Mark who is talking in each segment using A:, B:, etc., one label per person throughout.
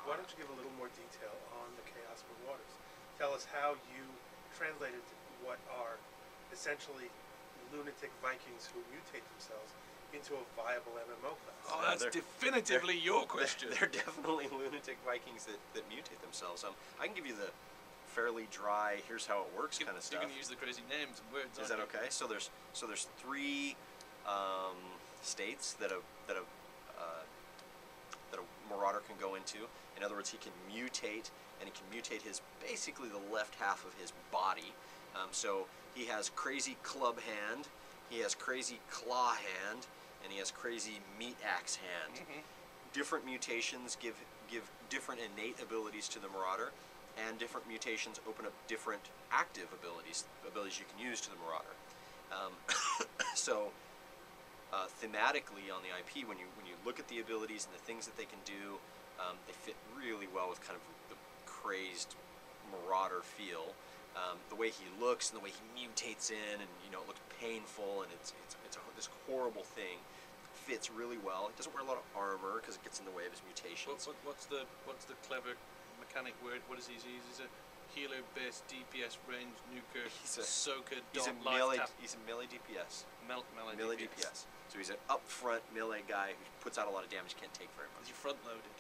A: why don't you give a little more detail on the Chaos Marauders? Tell us how you translated what are essentially lunatic Vikings who mutate themselves into a viable MMO class.
B: Oh, that's definitively your question.
C: They're definitely lunatic Vikings that mutate themselves. I can give you the fairly dry, here's how it works kind of stuff.
B: You can use the crazy names and words.
C: Is that okay? So there's 3 states that a Marauder can go into. In other words, he can mutate, and he can mutate basically the left half of his body. So he has crazy club hand, he has crazy claw hand, and he has crazy meat axe hand. Different mutations give different innate abilities to the Marauder, and different mutations open up different active abilities you can use to the Marauder. So thematically on the IP, when you look at the abilities and the things that they can do, they fit really well with kind of the crazed Marauder feel. The way he looks and the way he mutates in, and it looks painful, and it's this horrible thing. Fits really well. He doesn't wear a lot of armor because it gets in the way of his mutations.
B: What's the clever mechanic word? What does he use? Is it healer, base, DPS, range, nuker, soaker,
C: he's a melee DPS. Melee DPS. So he's an up front melee guy who puts out a lot of damage, can't take very much.
B: Is he front loaded?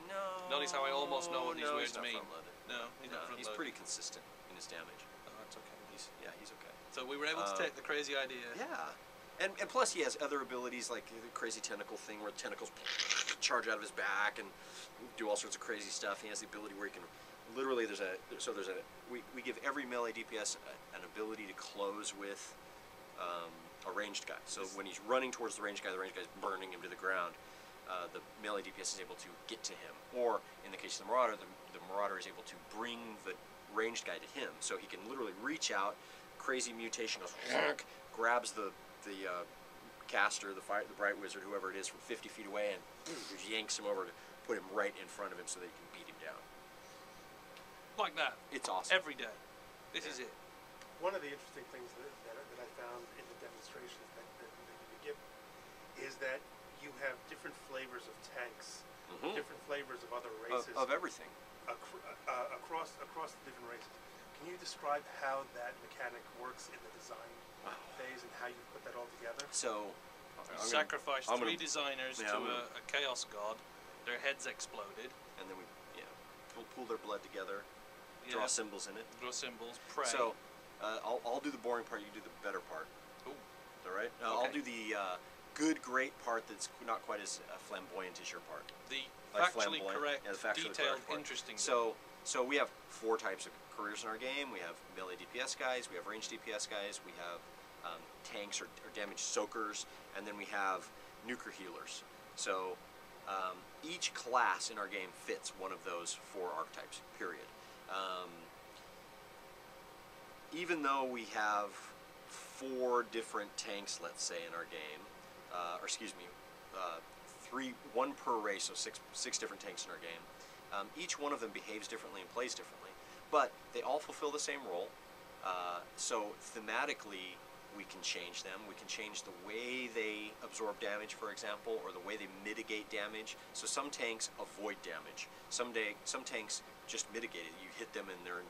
C: No.
B: Notice how I almost know what these words mean.
C: No,
B: he's not front
C: he's
B: loaded.
C: pretty consistent in his damage.
B: Oh, that's okay.
C: He's okay.
B: So we were able to take the crazy idea.
C: Yeah. And plus he has other abilities like the crazy tentacle thing where tentacles charge out of his back and do all sorts of crazy stuff. He has the ability where he can literally we give every melee DPS an ability to close with a ranged guy. So when he's running towards the ranged guy is burning him to the ground. The melee DPS is able to get to him, or in the case of the Marauder, the Marauder is able to bring the ranged guy to him. So he can literally reach out, crazy mutation goes, grabs the caster, the Bright Wizard, whoever it is, from 50 feet away, and yanks him over to put him right in front of him so that he can beat him down.
B: Like that.
C: It's awesome.
B: Every day. This is it.
A: One of the interesting things that I found in the demonstrations that you give is that you have different flavors of tanks, different flavors of other races.
C: Of everything.
A: Across the different races. Can you describe how that mechanic works in the design phase and how you put that all together?
C: So,
B: you sacrificed 3 designers to a chaos god. Their heads exploded. And then we
C: pool their blood together, draw symbols in it.
B: Draw symbols, pray.
C: So, I'll do the boring part, you do the better part.
B: Ooh.
C: Is that right? I'll do the good, great part that's not quite as flamboyant as your part.
B: The factually correct, detailed, interesting.
C: So we have 4 types of careers in our game. We have melee DPS guys, we have ranged DPS guys, we have tanks or damage soakers, and then we have nuker healers. So each class in our game fits one of those 4 archetypes, period. Even though we have 4 different tanks, let's say, in our game, or excuse me, 1 per race, so 6 different tanks in our game. Each one of them behaves differently and plays differently, but they all fulfill the same role. So thematically, we can change them. We can change the way they absorb damage, for example, or the way they mitigate damage. So some tanks avoid damage. Some tanks just mitigate it. You hit them and they're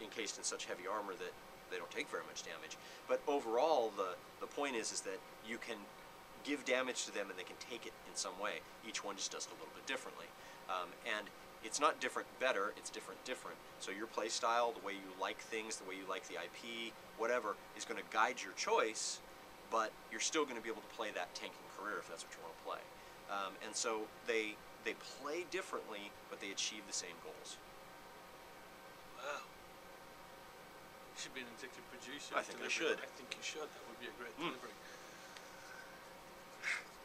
C: encased in such heavy armor that they don't take very much damage. But overall, the point is that you can give damage to them and they can take it in some way. Each one just does it a little bit differently. And it's not different better, it's different. So your play style, the way you like things, the way you like the IP, whatever, is going to guide your choice, but you're still going to be able to play that tanking career if that's what you want to play. And so they play differently, but they achieve the same goals.
B: Wow. You should be an executive producer.
C: I think I should.
B: I think you should. That would be a great delivery.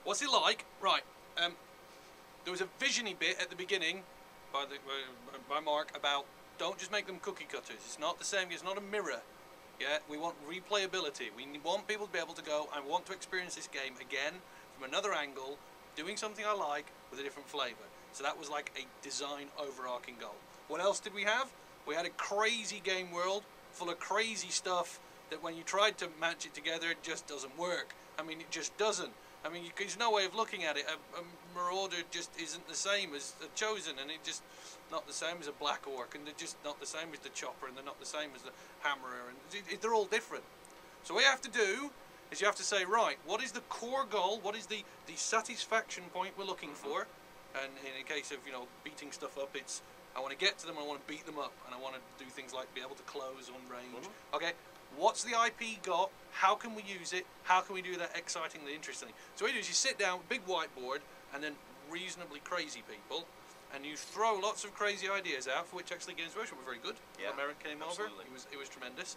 B: What's it like? Right. There was a visiony bit at the beginning by Mark about don't just make them cookie cutters. It's not the same. It's not a mirror. Yeah, we want replayability. We want people to be able to go, I want to experience this game again from another angle, doing something I like with a different flavor. So that was like a design overarching goal. What else did we have? We had a crazy game world full of crazy stuff that when you tried to match it together, it just doesn't work. I mean, it just doesn't. I mean, there's no way of looking at it. A Marauder just isn't the same as a Chosen, and it just not the same as a Black Orc, and they're just not the same as the Chopper, and they're not the same as the Hammerer, and they're all different. So what you have to do is you have to say, right, what is the core goal? What is the satisfaction point we're looking for? And in the case of, you know, beating stuff up, it's I want to get to them, I want to beat them up, and I want to do things like be able to close on range. Okay, what's the IP got? How can we use it? How can we do that excitingly interesting? So what you do is you sit down, big whiteboard, and then reasonably crazy people, and you throw lots of crazy ideas out, for which actually Games Workshop were very good.
C: Yeah,
B: when Merrick came
C: absolutely.
B: over, it was tremendous.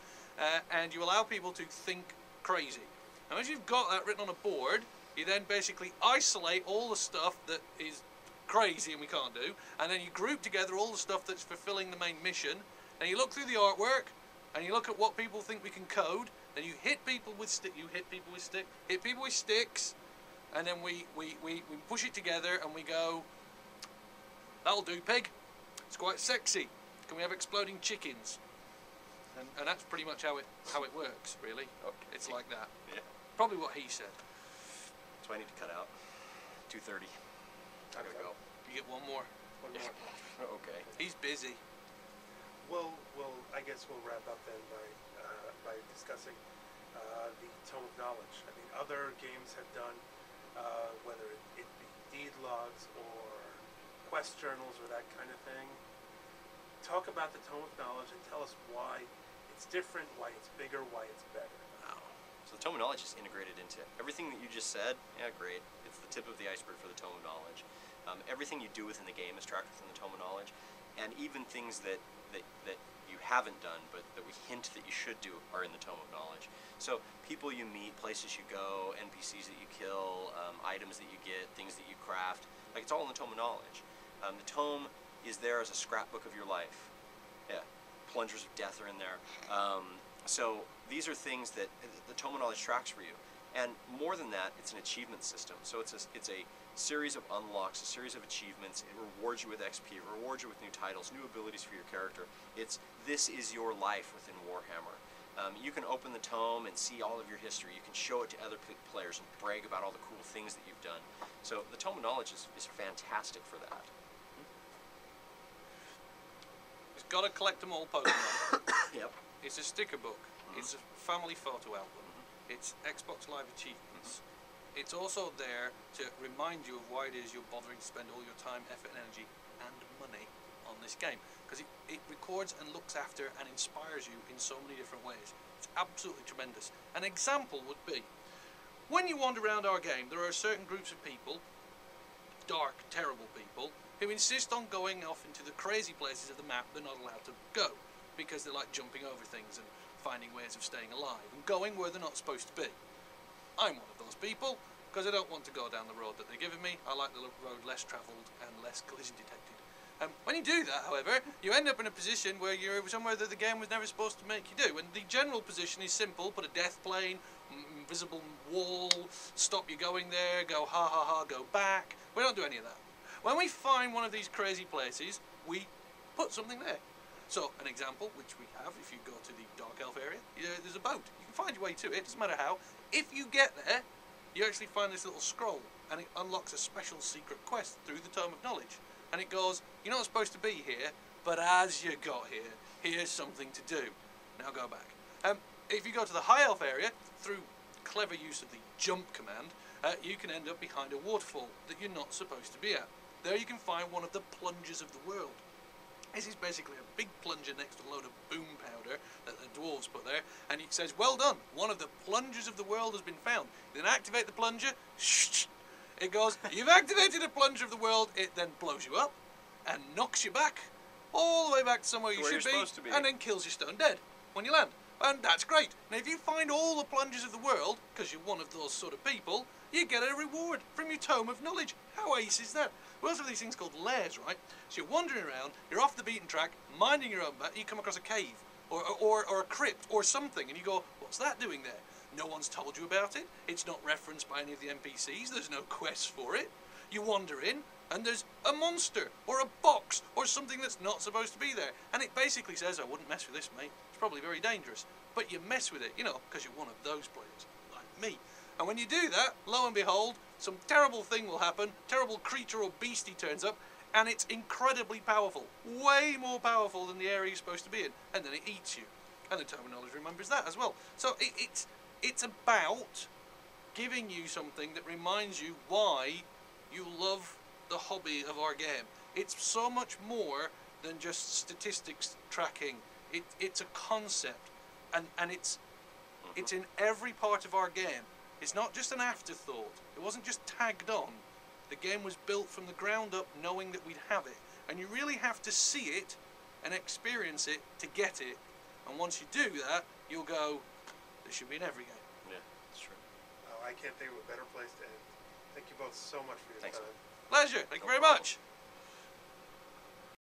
B: And you allow people to think crazy. And once you've got that written on a board, you then basically isolate all the stuff that is crazy and we can't do, and then you group together all the stuff that's fulfilling the main mission, and you look through the artwork, and you look at what people think we can code, then you hit people with hit people with sticks, and then we push it together and we go, that'll do, pig. It's quite sexy. Can we have exploding chickens? And that's pretty much how it works, really.
C: Okay.
B: It's like that.
C: Yeah.
B: Probably what he said.
C: So I need to cut out. 2:30. I gotta go.
B: You get one more.
A: One more.
C: Okay.
B: He's busy.
A: Well, I guess we'll wrap up then by discussing the Tome of Knowledge. I mean, other games have done, whether it be deed logs or quest journals or that kind of thing. Talk about the Tome of Knowledge and tell us why it's different, why it's bigger, why it's better.
C: Wow. So the Tome of Knowledge is integrated into everything that you just said. Yeah, great. It's the tip of the iceberg for the Tome of Knowledge. Everything you do within the game is tracked within the Tome of Knowledge, and even things that you haven't done but that we hint that you should do are in the Tome of Knowledge. So people you meet, places you go, NPCs that you kill, items that you get, things that you craft, like it's all in the Tome of Knowledge. The Tome is there as a scrapbook of your life. Yeah, plungers of death are in there. So these are things that the Tome of Knowledge tracks for you. And more than that, it's an achievement system. So it's a series of unlocks, a series of achievements. It rewards you with XP, it rewards you with new titles, new abilities for your character. This is your life within Warhammer. You can open the tome and see all of your history. You can show it to other players and brag about all the cool things that you've done. So the Tome of Knowledge is fantastic for that.
B: It's got to collect them all Pokemon.
C: Yep.
B: It's a sticker book. It's a family photo album. It's Xbox Live achievements. It's also there to remind you of why it is you're bothering to spend all your time, effort, and energy, and money on this game. Because it records and looks after and inspires you in so many different ways. It's absolutely tremendous. An example would be, when you wander around our game, there are certain groups of people, dark, terrible people, who insist on going off into the crazy places of the map they're not allowed to go. Because they like jumping over things and finding ways of staying alive and going where they're not supposed to be. I'm one of those people because I don't want to go down the road that they're giving me. I like the road less travelled and less collision detected. When you do that, however, you end up in a position where you're somewhere that the game was never supposed to make you do. And the general position is simple: put a death plane, invisible wall, stop you going there, go ha ha ha, go back. We don't do any of that. When we find one of these crazy places, we put something there. So, an example, which we have, if you go to the Dark Elf area, there's a boat. You can find your way to it, doesn't matter how. If you get there, you actually find this little scroll, and it unlocks a special secret quest through the Tome of Knowledge. And it goes, you're not supposed to be here, but as you got here, here's something to do. Now go back. If you go to the High Elf area, through clever use of the jump command, you can end up behind a waterfall that you're not supposed to be at. There you can find one of the plungers of the world. This is basically a big plunger next to a load of boom powder that the dwarves put there, and it says, well done, one of the plungers of the world has been found. You then activate the plunger, shh, it goes, you've activated a plunger of the world, it then blows you up, and knocks you back, all the way back to somewhere you should be, and then kills you stone dead when you land. And that's great. Now if you find all the plungers of the world, because you're one of those sort of people, you get a reward from your Tome of Knowledge. How ace is that? We also have these things called lairs, right? So you're wandering around, you're off the beaten track, minding your own butt, you come across a cave, or a crypt, or something, and you go, what's that doing there? No one's told you about it, it's not referenced by any of the NPCs, there's no quests for it. You wander in, and there's a monster, or a box, or something that's not supposed to be there. And it basically says, I wouldn't mess with this, mate. It's probably very dangerous. But you mess with it, you know, because you're one of those players, like me. And when you do that, lo and behold, some terrible thing will happen, terrible creature or beastie turns up, and it's incredibly powerful. Way more powerful than the area you're supposed to be in. And then it eats you. And the terminology remembers that as well. So it's about giving you something that reminds you why you love the hobby of our game. It's so much more than just statistics tracking. It's a concept, and it's in every part of our game. It's not just an afterthought. It wasn't just tagged on. The game was built from the ground up knowing that we'd have it. And you really have to see it and experience it to get it. And once you do that, you'll go, this should be in every game.
C: Yeah, that's true.
A: Oh, I can't think of a better place to end. Thank you both so much for your
C: Thanks,
A: time.
C: man.
B: Pleasure. Thank you
C: No
B: very
C: problem.
B: much.